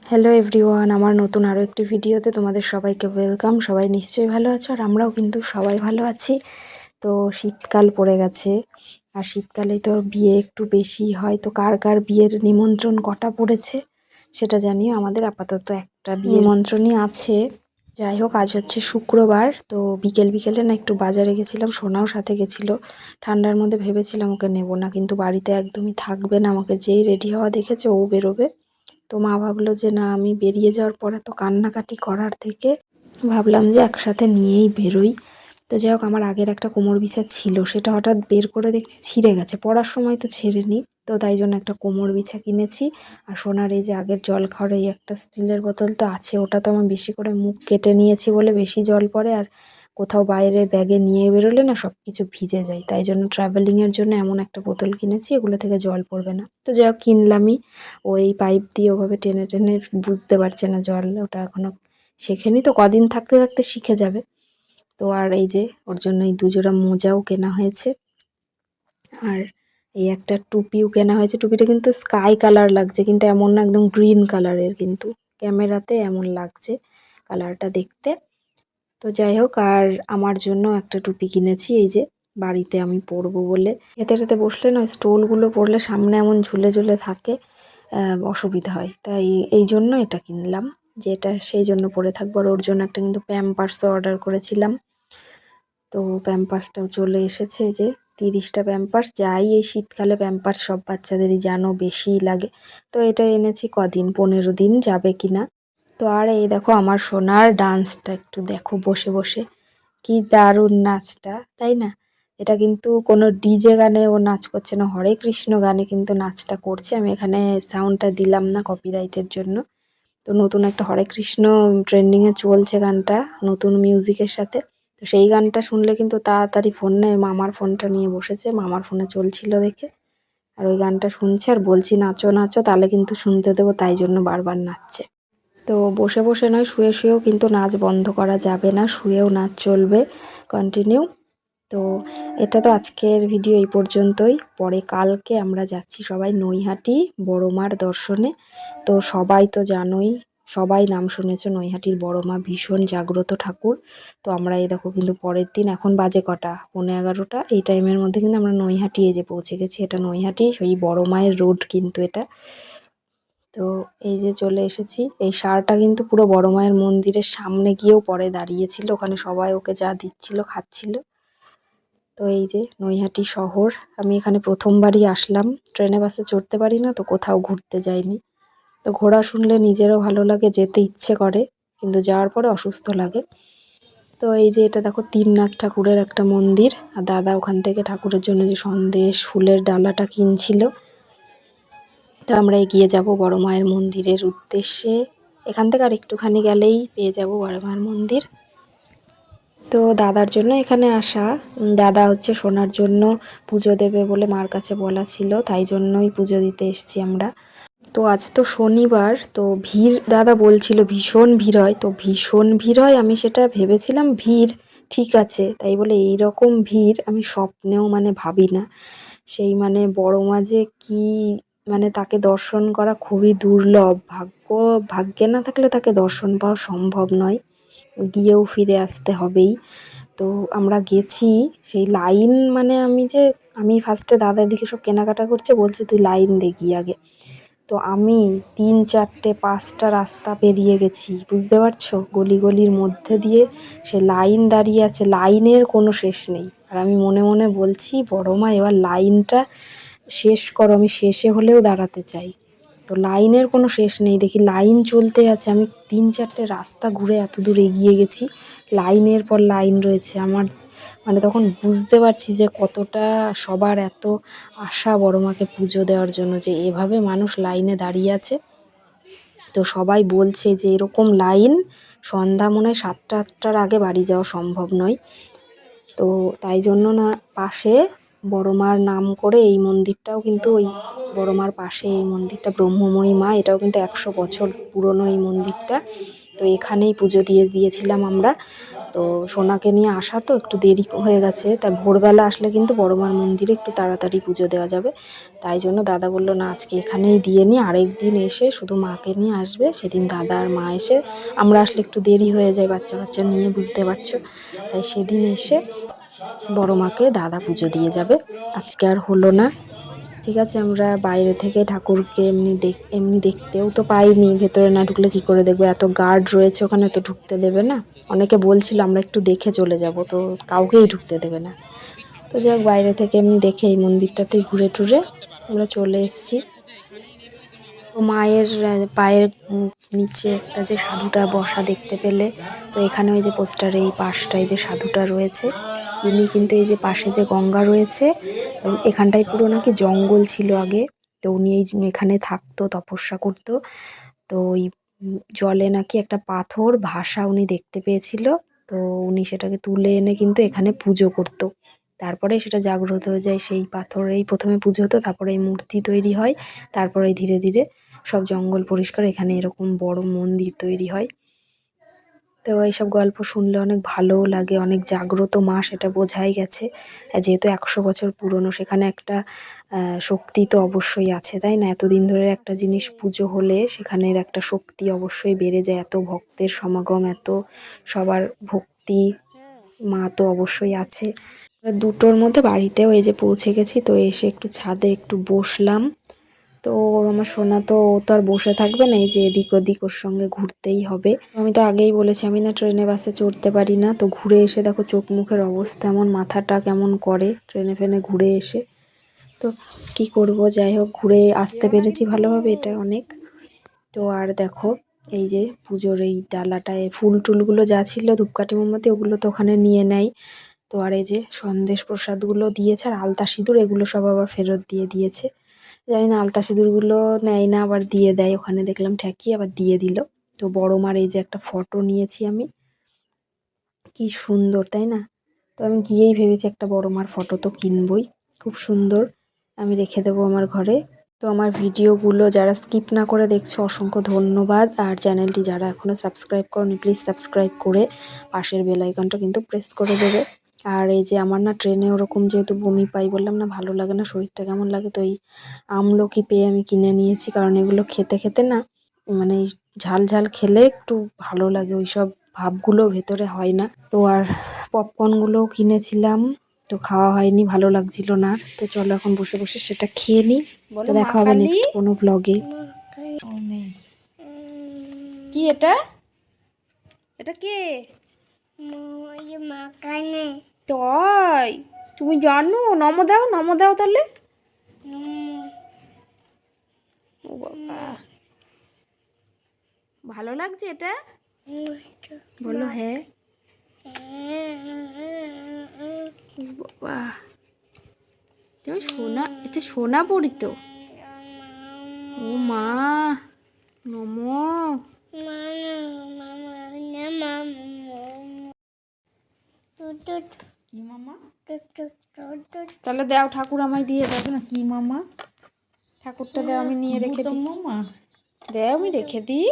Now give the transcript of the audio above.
Hello everyone, আমার নতুন আরও একটি ভিডিওতে তোমাদের সবাইকে ওয়েলকাম। সবাই নিশ্চয়ই ভালো আছো, আর আমরাও কিন্তু সবাই ভালো আছি। তো শীতকাল পড়ে গেছে, আর শীতকালে তো বিয়ে একটু বেশি হয়। তো কার কার বিয়ের নিমন্ত্রণ কটা পড়েছে সেটা জানিও। আমাদের আপাতত একটা নিমন্ত্রণই আছে। যাই হোক, আজ হচ্ছে শুক্রবার, তো বিকেল বিকেলে না একটু বাজারে গেছিলাম, সোনাও সাথে গেছিলো। ঠান্ডার মধ্যে ভেবেছিলাম ওকে নেব না, কিন্তু বাড়িতে একদমই থাকবে না, আমাকে যেই রেডি হওয়া দেখেছে ও বেরোবে। তো মা ভাবলো যে না, আমি বেরিয়ে যাওয়ার পরে তো কান্নাকাটি করার থেকে ভাবলাম যে একসাথে নিয়েই বেরোই। তো যাই হোক, আমার আগের একটা কোমর বিছা ছিল, সেটা হঠাৎ বের করে দেখছি ছিঁড়ে গেছে। পড়ার সময় তো ছেড়েনি, তো তাই জন্য একটা কোমর বিছা কিনেছি। আর সোনার এই যে আগের জল খাওয়ার এই একটা স্টিলের বোতল তো আছে, ওটা তো আমি বেশি করে মুখ কেটে নিয়েছি বলে বেশি জল পড়ে, আর কোথাও বাইরে ব্যাগে নিয়ে বেরোলে না সব কিছু ভিজে যায়। তাই জন্য ট্রাভেলিংয়ের জন্য এমন একটা বোতল কিনেছি, এগুলো থেকে জল পড়বে না। তো যাই হোক, কিনলামই। ওই পাইপ দিয়ে ওভাবে টেনে টেনে, বুঝতে পারছে না জল, ওটা এখনো শেখেনি, তো কদিন থাকতে থাকতে শিখে যাবে। তো আর এই যে ওর জন্য এই দুজোড়া মোজাও কেনা হয়েছে, আর এই একটা টুপিও কেনা হয়েছে। টুপিটা কিন্তু স্কাই কালার লাগছে, কিন্তু এমন না, একদম গ্রিন কালারের, কিন্তু ক্যামেরাতে এমন লাগছে কালারটা দেখতে। তো যাই হোক, আর আমার জন্য একটা টুপি কিনেছি, এই যে বাড়িতে আমি পরবো বলে। এতে এতে বসলে না স্টোলগুলো পরলে সামনে এমন ঝুলে ঝুলে থাকে, অসুবিধা হয়, তাই এই জন্য এটা কিনলাম, যে এটা সেই জন্য পরে থাকবো। আর ওর জন্য একটা কিন্তু প্যাম্পার্সও অর্ডার করেছিলাম, তো প্যাম্পার্সটাও চলে এসেছে। যে 30টা প্যাম্পার্স, যাই এই শীতকালে প্যাম্পার্স সব বাচ্চাদেরই জানো বেশিই লাগে। তো এটা এনেছি কদিন, 15 দিন যাবে কিনা। তো আর এই দেখো আমার সোনার ডান্সটা একটু দেখো, বসে বসে কি দারুণ নাচটা, তাই না? এটা কিন্তু কোনো ডিজে গানে ও নাচ করছে না, হরে কৃষ্ণ গানে কিন্তু নাচটা করছে। আমি এখানে সাউন্ডটা দিলাম না কপিরাইটের জন্য। তো নতুন একটা হরে কৃষ্ণ ট্রেন্ডিংয়ে চলছে গানটা, নতুন মিউজিকের সাথে। তো সেই গানটা শুনলে কিন্তু তাড়াতাড়ি ফোন নেয়, মামার ফোনটা নিয়ে বসেছে, মামার ফোনে চলছিল দেখে, আর ওই গানটা শুনছে। আর বলছি নাচো নাচো, তাহলে কিন্তু শুনতে দেবো, তাই জন্য বারবার নাচছে। তো বসে বসে নয়, শুয়ে শুয়েও কিন্তু নাচ বন্ধ করা যাবে না, শুয়েও নাচ চলবে কন্টিনিউ। তো এটা তো আজকের ভিডিও এই পর্যন্তই। পরে কালকে আমরা যাচ্ছি সবাই নৈহাটি বড় মার দর্শনে। তো সবাই তো জানোই, সবাই নাম শুনেছো, নৈহাটির বড় মা ভীষণ জাগ্রত ঠাকুর। তো আমরা এই দেখো কিন্তু পরের দিন, এখন বাজে কটা, 11:30, এই টাইমের মধ্যে কিন্তু আমরা নৈহাটি এই যে পৌঁছে গেছি। এটা নৈহাটি সেই বড় মায়ের রোড কিন্তু এটা। তো এই যে চলে এসেছি। এই ষাঁড়টা কিন্তু পুরো বড় মায়ের মন্দিরের সামনে গিয়েও পরে দাঁড়িয়েছিল, ওখানে সবাই ওকে যা দিচ্ছিল খাচ্ছিল। তো এই যে নৈহাটি শহর, আমি এখানে প্রথমবারই আসলাম, ট্রেনে বাসে চড়তে পারি না, তো কোথাও ঘুরতে যাইনি। তো ঘোরা শুনলে নিজেরও ভালো লাগে, যেতে ইচ্ছে করে, কিন্তু যাওয়ার পরে অসুস্থ লাগে। তো এই যে এটা দেখো তিননাথ ঠাকুরের একটা মন্দির, আর দাদা ওখান থেকে ঠাকুরের জন্য যে সন্দেশ ফুলের ডালাটা কিনছিল। তো আমরা এগিয়ে যাব বড় মায়ের মন্দিরের উদ্দেশ্যে। এখান থেকে আর একটুখানি গেলেই পেয়ে যাব বড় মায়ের মন্দির। তো দাদার জন্য এখানে আসা, দাদা হচ্ছে সোনার জন্য পুজো দেবে বলে মার কাছে বলা ছিল, তাই জন্যই পুজো দিতে এসছি আমরা। তো আজ তো শনিবার, তো ভিড় দাদা বলছিল ভীষণ ভিড় হয়, তো ভীষণ ভিড় হয়, আমি সেটা ভেবেছিলাম ভিড় ঠিক আছে, তাই বলে এই রকম ভিড় আমি স্বপ্নেও মানে ভাবি না। সেই মানে বড় মা যে কি, মানে তাকে দর্শন করা খুবই দুর্লভ, ভাগ্যে না থাকলে তাকে দর্শন পাওয়া সম্ভব নয়, গিয়েও ফিরে আসতে হবেই। তো আমরা গেছি, সেই লাইন মানে আমি ফার্স্টে দাদার দিকে সব কেনাকাটা করছে, বলছে তুই লাইন দে গিয়ে আগে। তো আমি 3, 4, 5টা রাস্তা পেরিয়ে গেছি, বুঝতে পারছো, গলি গলির মধ্যে দিয়ে সে লাইন দাঁড়িয়ে আছে, লাইনের কোনো শেষ নেই। আর আমি মনে মনে বলছি বড় মা এবার লাইনটা শেষ করো, আমি শেষে হলেও দাঁড়াতে চাই। তো লাইনের কোনো শেষ নেই, দেখি লাইন চলতে আছে, আমি 3, 4টে রাস্তা ঘুরে এত দূর এগিয়ে গেছি, লাইনের পর লাইন রয়েছে। আমার মানে তখন বুঝতে পারছি যে কতটা সবার এত আশা বড় মাকে পুজো দেওয়ার জন্য, যে এভাবে মানুষ লাইনে দাঁড়িয়ে আছে। তো সবাই বলছে যে এরকম লাইন সন্ধ্যা মনে হয় 7টা 8টার আগে বাড়ি যাওয়া সম্ভব নয়। তো তাই জন্য না পাশে বড় মার নাম করে এই মন্দিরটাও কিন্তু, ওই বড় মার পাশে এই মন্দিরটা ব্রহ্মময়ী মা, এটাও কিন্তু 100 বছর পুরনো এই মন্দিরটা। তো এখানেই পুজো দিয়েছিলাম আমরা। তো সোনাকে নিয়ে আসা তো একটু দেরি হয়ে গেছে, তাই ভোরবেলা আসলে কিন্তু বড় মার মন্দিরে একটু তাড়াতাড়ি পুজো দেওয়া যাবে। তাই জন্য দাদা বলল না আজকে এখানেই দিয়ে নিই, আরেক দিন এসে শুধু মাকে নিয়ে আসবে, সেদিন দাদা আর মা এসে, আমরা আসলে একটু দেরি হয়ে যায় বাচ্চা কাচ্চা নিয়ে, বুঝতে পারছো। তাই সেদিন এসে বড় মাকে দাদা পুজো দিয়ে যাবে। আজকে আর হলো না। ঠিক আছে, আমরা বাইরে থেকে ঠাকুরকে এমনি দেখতেও তো পাইনি, ভেতরে না ঢুকলে কি করে দেখবো, এত গার্ড রয়েছে ওখানে, তো ঢুকতে দেবে না। অনেকে বলছিল আমরা একটু দেখে চলে যাব, তো কাউকেই ঢুকতে দেবে না। তো যাই হোক, বাইরে থেকে এমনি দেখে এই মন্দিরটাতে ঘুরে টুরে আমরা চলে এসেছি। তো মায়ের পায়ের নিচে একটা যে সাধুটা বসা দেখতে পেলে, তো এখানে ওই যে পোস্টারে এই পাশটায় যে সাধুটা রয়েছে, ইনি কিন্তু এই যে পাশে যে গঙ্গা রয়েছে, এখানটায় পুরো নাকি জঙ্গল ছিল আগে। তো উনি এখানে থাকতো, তপস্যা করতো। তো ওই জলে নাকি একটা পাথর ভাসা উনি দেখতে পেয়েছিল। তো উনি সেটাকে তুলে এনে কিন্তু এখানে পুজো করতো। তারপরে সেটা জাগ্রত হয়ে যায়, সেই পাথরেই প্রথমে পুজো হতো, তারপরে এই মূর্তি তৈরি হয়, তারপরে ধীরে ধীরে সব জঙ্গল পরিষ্কার এখানে এরকম বড় মন্দির তৈরি হয়। তো এইসব গল্প শুনলে অনেক ভালোও লাগে, অনেক জাগ্রত মা সেটা বোঝাই গেছে। যেহেতু 100 বছর পুরনো, সেখানে একটা শক্তি তো অবশ্যই আছে, তাই না? এতদিন ধরে একটা জিনিস পুজো হলে সেখানের একটা শক্তি অবশ্যই বেড়ে যায়, এত ভক্তের সমাগম, এত সবার ভক্তি, মা তো অবশ্যই আছে। দুটোর মধ্যে বাড়িতেও এই যে পৌঁছে গেছি, তো এসে একটু ছাদে একটু বসলাম। তো আমার সোনা তো ও তো আর বসে থাকবে না, এই যে এদিক ওদিক ওর সঙ্গে ঘুরতেই হবে। আমি তো আগেই বলেছি আমি না ট্রেনে বাসে চড়তে পারি না। তো ঘুরে এসে দেখো চোখ মুখের অবস্থা এমন, মাথাটা কেমন করে ট্রেনে ফেনে ঘুরে এসে। তো কি করব, যাই হোক ঘুরে আসতে পেরেছি ভালোভাবে, এটা অনেক। তো আর দেখো এই যে পুজোর এই ডালাটায় ফুল টুলগুলো যা ছিল, ধূপকাঠি মোমবাতি, ওগুলো তো ওখানে নিয়ে নেয়। তো আর এই যে সন্দেশ প্রসাদগুলো দিয়েছে, আর আলতা সিঁদুর এগুলো সব আবার ফেরত দিয়ে দিয়েছে। জানি না আলতা সিঁদুরগুলো নেয় না আবার দিয়ে দেয়, ওখানে দেখলাম ঠেকিয়ে আবার দিয়ে দিল। তো বড় মার এই যে একটা ফটো নিয়েছি আমি, কি সুন্দর তাই না? তো আমি গিয়েই ভেবেছি একটা বড় মার ফটো তো কিনবই, খুব সুন্দর, আমি রেখে দেবো আমার ঘরে। তো আমার ভিডিওগুলো যারা স্কিপ না করে দেখছো অসংখ্য ধন্যবাদ। আর চ্যানেলটি যারা এখনও সাবস্ক্রাইব করনি প্লিজ সাবস্ক্রাইব করে পাশের বেল আইকনটা কিন্তু প্রেস করে দেবে। আর এই যে আমার না ট্রেনে ওরকম যেহেতু বমি পাই, বললাম না ভালো লাগে না, শরীরটা কেমন লাগে, তো এই আমলকি পেয়ে আমি কিনে নিয়েছি, কারণ এগুলো খেতে খেতে না মানে ঝাল ঝাল খেলে একটু ভালো লাগে, ওইসব ভাবগুলো ভেতরে হয় না। তো আর পপকর্নগুলোও কিনেছিলাম, তো খাওয়া হয়নি, ভালো লাগছিল না। তো চলো এখন বসে বসে সেটা খেয়ে নিই। তো দেখা হবে নেক্সট কোনো ব্লগে। কি এটা? এটা কে? তাই তুমি জানো? নমো দাও, নমো দাও তাহলে। ও বাবা, ভালো লাগছে এটা? বলো হ্যাঁ। বাবা তুমি সোনা, এটা সোনা পড়ি তো। ও মা, নমো। কি মামা? তাহলে দাও, ঠাকুর আমায় দিয়ে দাও না। কি মামা? ঠাকুরটা দাও, আমি নিয়ে রেখে দিই। মামা দাও, আমি রেখে দিই।